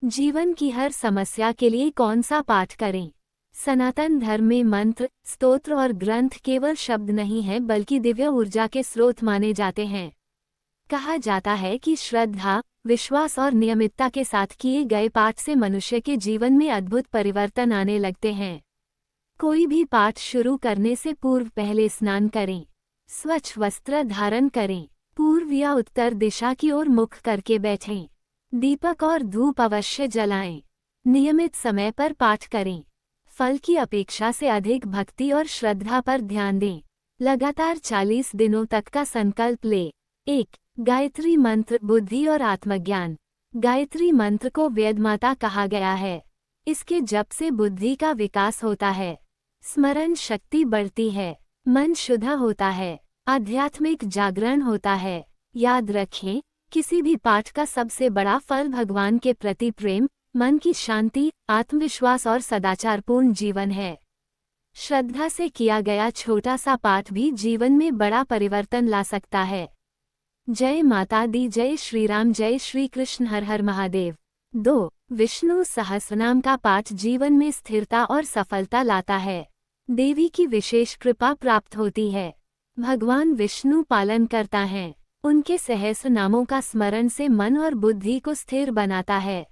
जीवन की हर समस्या के लिए कौन सा पाठ करें? सनातन धर्म में मंत्र, स्तोत्र और ग्रंथ केवल शब्द नहीं हैं बल्कि दिव्य ऊर्जा के स्रोत माने जाते हैं। कहा जाता है कि श्रद्धा, विश्वास और नियमितता के साथ किए गए पाठ से मनुष्य के जीवन में अद्भुत परिवर्तन आने लगते हैं। कोई भी पाठ शुरू करने से पूर्व पहले स्नान करें, स्वच्छ वस्त्र धारण करें, पूर्व या उत्तर दिशा की ओर मुख करके बैठें। दीपक और धूप अवश्य जलाएं। नियमित समय पर पाठ करें। फल की अपेक्षा से अधिक भक्ति और श्रद्धा पर ध्यान दें। लगातार 40 दिनों तक का संकल्प ले। 1. गायत्री मंत्र, बुद्धि और आत्मज्ञान। गायत्री मंत्र को वेदमाता कहा गया है। इसके जप से बुद्धि का विकास होता है, स्मरण शक्ति बढ़ती है, मन शुद्ध होता है, आध्यात्मिक जागरण होता है। याद रखें, किसी भी पाठ का सबसे बड़ा फल भगवान के प्रति प्रेम, मन की शांति, आत्मविश्वास और सदाचारपूर्ण जीवन है। श्रद्धा से किया गया छोटा सा पाठ भी जीवन में बड़ा परिवर्तन ला सकता है। जय माता दी, जय श्री राम, जय श्री कृष्ण, हर हर महादेव। 2. विष्णु सहस्रनाम का पाठ जीवन में स्थिरता और सफलता लाता है। देवी की विशेष कृपा प्राप्त होती है। भगवान विष्णु पालन करता है। उनके सहस्र नामों का स्मरण से मन और बुद्धि को स्थिर बनाता है।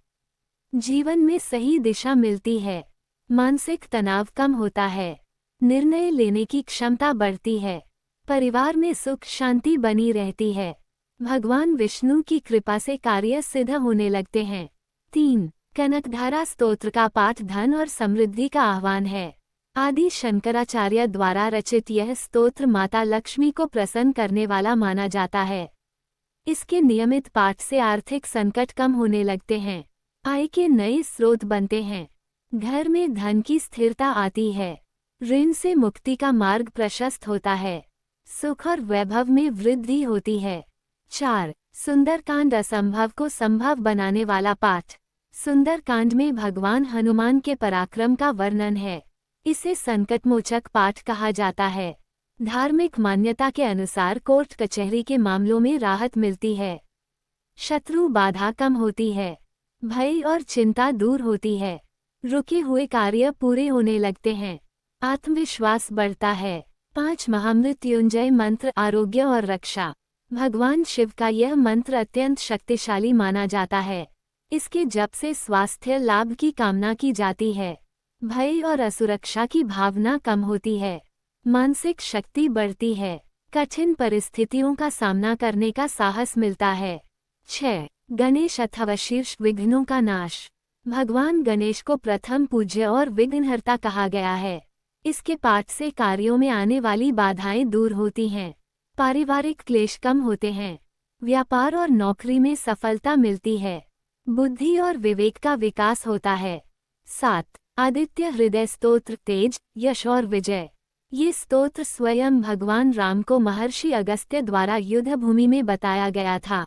जीवन में सही दिशा मिलती है। मानसिक तनाव कम होता है। निर्णय लेने की क्षमता बढ़ती है। परिवार में सुख शांति बनी रहती है। भगवान विष्णु की कृपा से कार्य सिद्ध होने लगते हैं। 3. कनकधारा स्तोत्र का पाठ धन और समृद्धि का आह्वान है। आदि शंकराचार्य द्वारा रचित यह स्तोत्र माता लक्ष्मी को प्रसन्न करने वाला माना जाता है। इसके नियमित पाठ से आर्थिक संकट कम होने लगते हैं, आय के नए स्रोत बनते हैं, घर में धन की स्थिरता आती है, ऋण से मुक्ति का मार्ग प्रशस्त होता है, सुख और वैभव में वृद्धि होती है। 4. सुंदरकांड असंभव को संभव बनाने वाला पाठ। सुंदरकांड में भगवान हनुमान के पराक्रम का वर्णन है। इसे संकटमोचक पाठ कहा जाता है। धार्मिक मान्यता के अनुसार कोर्ट कचहरी के मामलों में राहत मिलती है, शत्रु बाधा कम होती है, भय और चिंता दूर होती है, रुके हुए कार्य पूरे होने लगते हैं, आत्मविश्वास बढ़ता है। 5. महामृत्युंजय मंत्र, आरोग्य और रक्षा। भगवान शिव का यह मंत्र अत्यंत शक्तिशाली माना जाता है। इसके जप से स्वास्थ्य लाभ की कामना की जाती है, भय और असुरक्षा की भावना कम होती है, मानसिक शक्ति बढ़ती है, कठिन परिस्थितियों का सामना करने का साहस मिलता है। 6. गणेश अथवा शीर्ष, विघ्नों का नाश। भगवान गणेश को प्रथम पूज्य और विघ्नहर्ता कहा गया है। इसके पाठ से कार्यों में आने वाली बाधाएं दूर होती हैं, पारिवारिक क्लेश कम होते हैं, व्यापार और नौकरी में सफलता मिलती है, बुद्धि और विवेक का विकास होता है। 7. आदित्य हृदय स्तोत्र, तेज, यश और विजय। ये स्तोत्र स्वयं भगवान राम को महर्षि अगस्त्य द्वारा युद्ध भूमि में बताया गया था।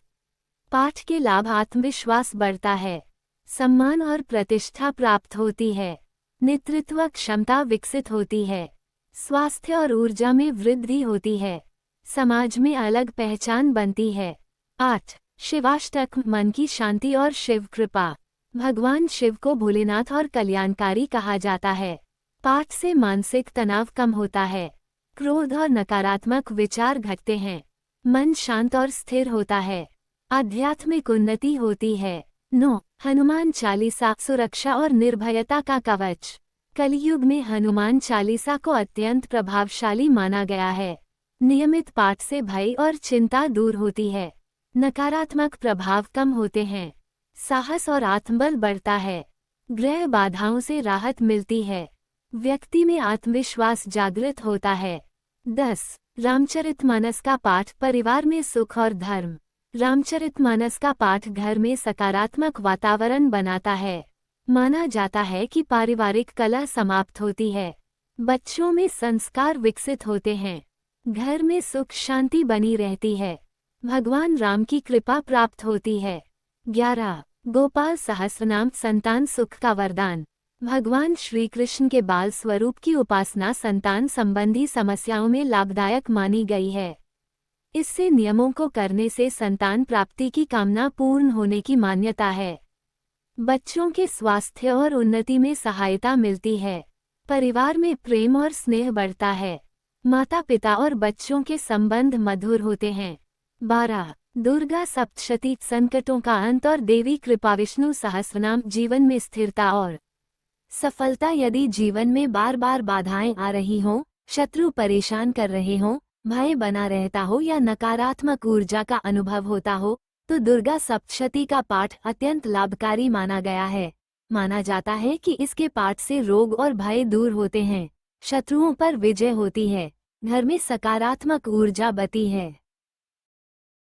पाठ के लाभ, आत्मविश्वास बढ़ता है, सम्मान और प्रतिष्ठा प्राप्त होती है, नेतृत्व क्षमता विकसित होती है, स्वास्थ्य और ऊर्जा में वृद्धि होती है, समाज में अलग पहचान बनती है। 8. शिवाष्टक, मन की शांति और शिव कृपा। भगवान शिव को भोलेनाथ और कल्याणकारी कहा जाता है। पाठ से मानसिक तनाव कम होता है, क्रोध और नकारात्मक विचार घटते हैं, मन शांत और स्थिर होता है, आध्यात्मिक उन्नति होती है। 9. हनुमान चालीसा, सुरक्षा और निर्भयता का कवच। कलयुग में हनुमान चालीसा को अत्यंत प्रभावशाली माना गया है। नियमित पाठ से भय और चिंता दूर होती है, नकारात्मक प्रभाव कम होते हैं, साहस और आत्मबल बढ़ता है, ग्रह बाधाओं से राहत मिलती है, व्यक्ति में आत्मविश्वास जागृत होता है। 10. रामचरितमानस का पाठ, परिवार में सुख और धर्म। रामचरितमानस का पाठ घर में सकारात्मक वातावरण बनाता है। माना जाता है कि पारिवारिक कलह समाप्त होती है, बच्चों में संस्कार विकसित होते हैं, घर में सुख शांति बनी रहती है, भगवान राम की कृपा प्राप्त होती है। 11. गोपाल सहस्रनाम, संतान सुख का वरदान। भगवान श्री कृष्ण के बाल स्वरूप की उपासना संतान संबंधी समस्याओं में लाभदायक मानी गई है। इससे नियमों को करने से संतान प्राप्ति की कामना पूर्ण होने की मान्यता है। बच्चों के स्वास्थ्य और उन्नति में सहायता मिलती है। परिवार में प्रेम और स्नेह बढ़ता है। माता पिता और बच्चों के संबंध मधुर होते हैं। 12 दुर्गा सप्तशती संकटों का अंत और देवी कृपा। विष्णु सहस्रनाम जीवन में स्थिरता और सफलता। यदि जीवन में बार बार बाधाएं आ रही हों, शत्रु परेशान कर रहे हों, भय बना रहता हो या नकारात्मक ऊर्जा का अनुभव होता हो, तो दुर्गा सप्तशती का पाठ अत्यंत लाभकारी माना गया है। माना जाता है कि इसके पाठ से रोग और भय दूर होते हैं, शत्रुओं पर विजय होती है, घर में सकारात्मक ऊर्जा बती है।